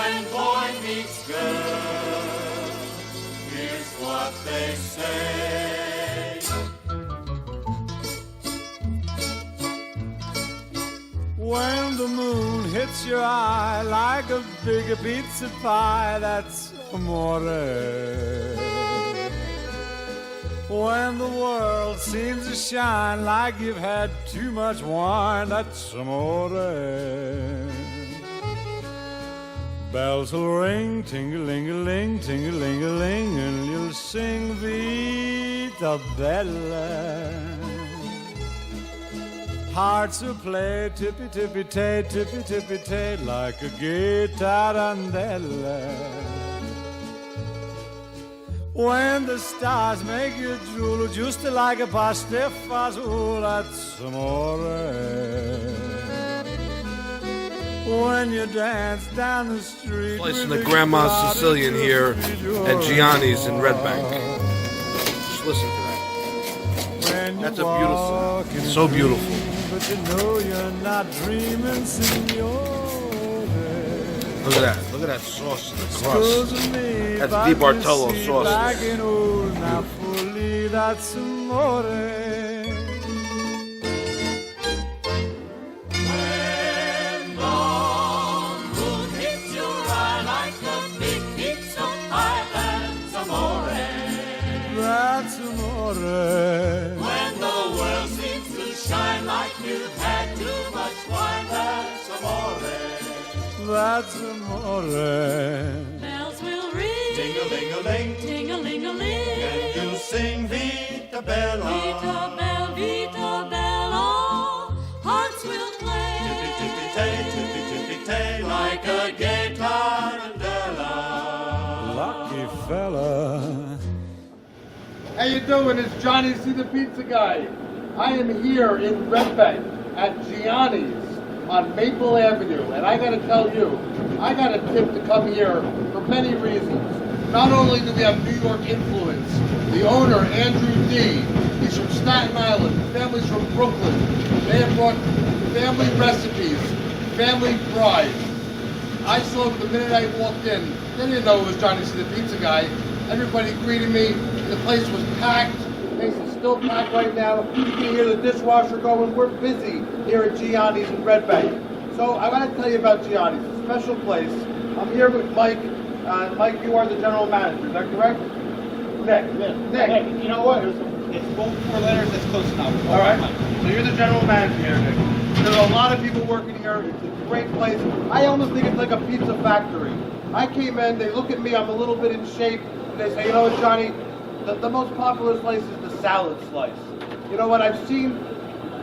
when boy meets girl, here's what they say. When the moon hits your eye like a big pizza pie, that's amore. When the world seems to shine like you've had too much wine, that's amore. Bells will ring, ting-a-ling-a-ling, ting-a-ling-a-ling, and you'll sing Vita Bella. Hearts will play tippy-tippy-tay, tippy-tippy-tay, like a gay tarantella. When the stars make you drool, just like a pasta fazool, that's amore. When you dance down the street, Slicing the Grandma Sicilian here at Gianni's in Red Bank. Just listen to that. That's a beautiful, so beautiful. But you know you're not dreaming, signore. Look at that. Look at that sauce in the crust. That's Di Bartolo sauce. Napoli, that's amore. When the moon hits your eye like a big pizza pie, that's amore. That's amore. When the world seems to shine like you've had too much wine, that's amore. That's amore. Bells will ring, Ting-a-ling-a-ling, ting-a-ling-a-ling. and you'll sing Vita Bella. Vita Bella, hearts will play. Tippy-tippy-tay, tippy-tippy-tay, like a gay tarantella. Lucky fella. How you doing? It's Johnny C. the Pizza Guy. I am here in Red Bank at Gianni's on Maple Avenue, and I gotta tell you, I got a tip to come here for many reasons. Not only do we have New York influence, the owner, Andrew D., he's from Staten Island, the family's from Brooklyn. They have brought family recipes, family pride. I saw it the minute I walked in. They didn't know it was Johnny C. the Pizza Guy. Everybody greeted me. The place was packed. The place is still packed right now. You can hear the dishwasher going. We're busy here at Gianni's in Red Bank. So I want to tell you about Gianni's. It's a special place. I'm here with Mike. Mike, you are the general manager. Is that correct? Nick. Nick. You know what? It's both 4 letters. That's close enough. All right. So you're the general manager here, Nick. There are a lot of people working here. It's a great place. I almost think it's like a pizza factory. I came in. They look at me. I'm a little bit in shape. And they say, you know what, Johnny? The most popular slice is the salad slice. You know what? I've seen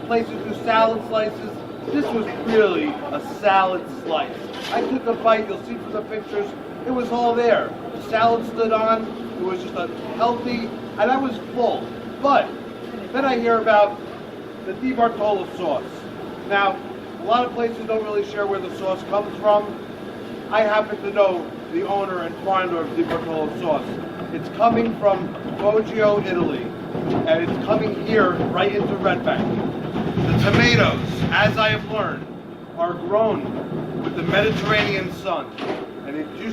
places do salad slices. This was really a salad slice. I took a bite. You'll see from the pictures. It was all there. The salad stood on. It was just a healthy, and I was full. But then I hear about the Di Bartolo sauce. Now, a lot of places don't really share where the sauce comes from. I happen to know the owner and founder of Di Bartolo sauce. It's coming from Poggio, Italy, and it's coming here right into Red Bank. The tomatoes, as I have learned, are grown with the Mediterranean sun. And if you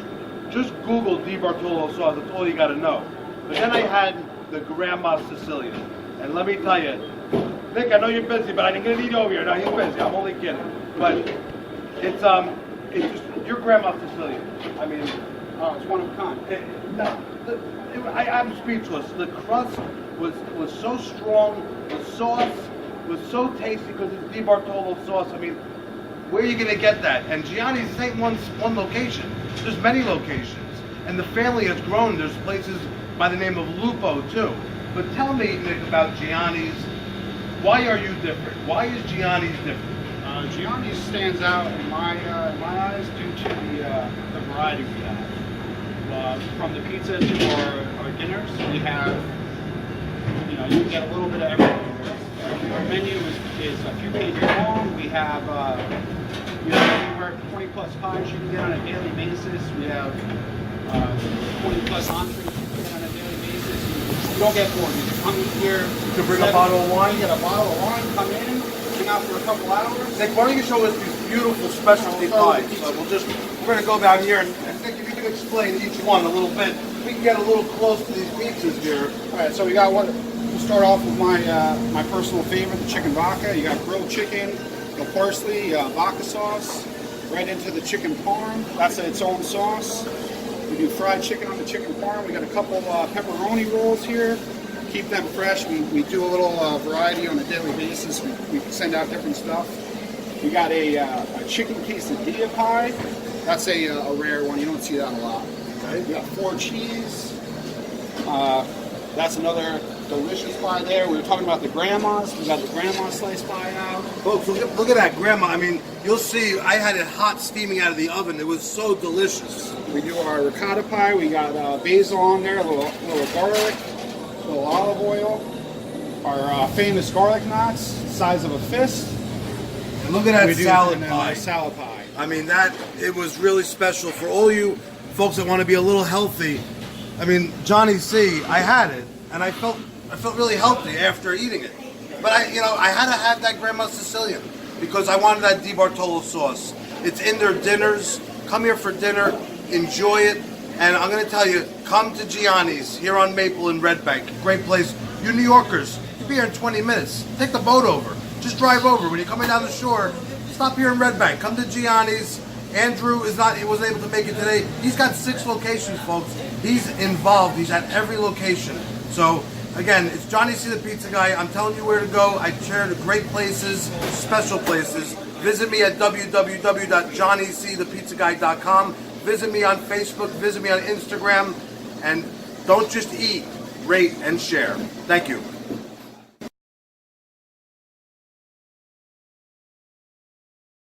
just Google Di Bartolo sauce, that's all you got to know. But then I had the Grandma Sicilian, and let me tell you, Nick, I know you're busy, but I didn't get to eat over here. No, he's busy. I'm only kidding. But it's just your Grandma Sicilian. I mean, Oh, it's one of a kind. I'm speechless. The crust was so strong. The sauce was so tasty because it's Di Bartolo sauce. I mean, where are you going to get that? And Gianni's ain't one location. There's many locations. And the family has grown. There's places by the name of Lupo, too. But tell me, Nick, about Gianni's. Why are you different? Why is Gianni's different? Gianni's stands out in my eyes due to the variety we have. From the pizza to our dinners, we have, you can get a little bit of everything. Our menu is a few pages long. We have, anywhere 20 plus pies you can get on a daily basis. We have 20 plus entrees you can get on a daily basis. You don't get bored. You come here. You can bring a bottle of wine. You get a bottle of wine, come in, hang out for a couple hours. Nick, why don't you show us these beautiful specialty pies? We'll just We're gonna go down here, and I think if you can explain each one a little bit, we can get a little close to these pizzas here. All right, so we got one. We'll start off with my personal favorite, the chicken vodka. You got grilled chicken, the parsley, vodka sauce, right into the chicken parm. That's its own sauce. We do fried chicken on the chicken parm. We got a couple pepperoni rolls here. Keep them fresh. We do a little variety on a daily basis. We send out different stuff. We got a chicken quesadilla pie. That's a rare one. You don't see that a lot. Okay. We got 4 cheese. That's another delicious pie there. We were talking about the grandmas. We got the grandma slice pie out. Folks, look at that grandma. I mean, you'll see, I had it hot steaming out of the oven. It was so delicious. We do our ricotta pie. We got basil on there, a little garlic, a little olive oil. Our famous garlic knots, size of a fist. And look at that We do- salad and then pie. our salad pie. I mean, it was really special for all you folks that want to be a little healthy. I mean, Johnny C, I had it, and I felt really healthy after eating it. But I had to have that Grandma Sicilian because I wanted that Di Bartolo sauce. It's in their dinners. Come here for dinner, enjoy it, and I'm going to tell you, come to Gianni's here on Maple in Red Bank. Great place. You New Yorkers, you'll be here in 20 minutes. Take the boat over. Just drive over. When you're coming down the shore, stop here in Red Bank. Come to Gianni's. Andrew he wasn't able to make it today. He's got 6 locations, folks. He's involved. He's at every location. So, again, it's Johnny C. the Pizza Guy. I'm telling you where to go. I share the great places, special places. Visit me at www.johnnycthepizzaguy.com. Visit me on Facebook. Visit me on Instagram. And don't just eat, rate, and share. Thank you.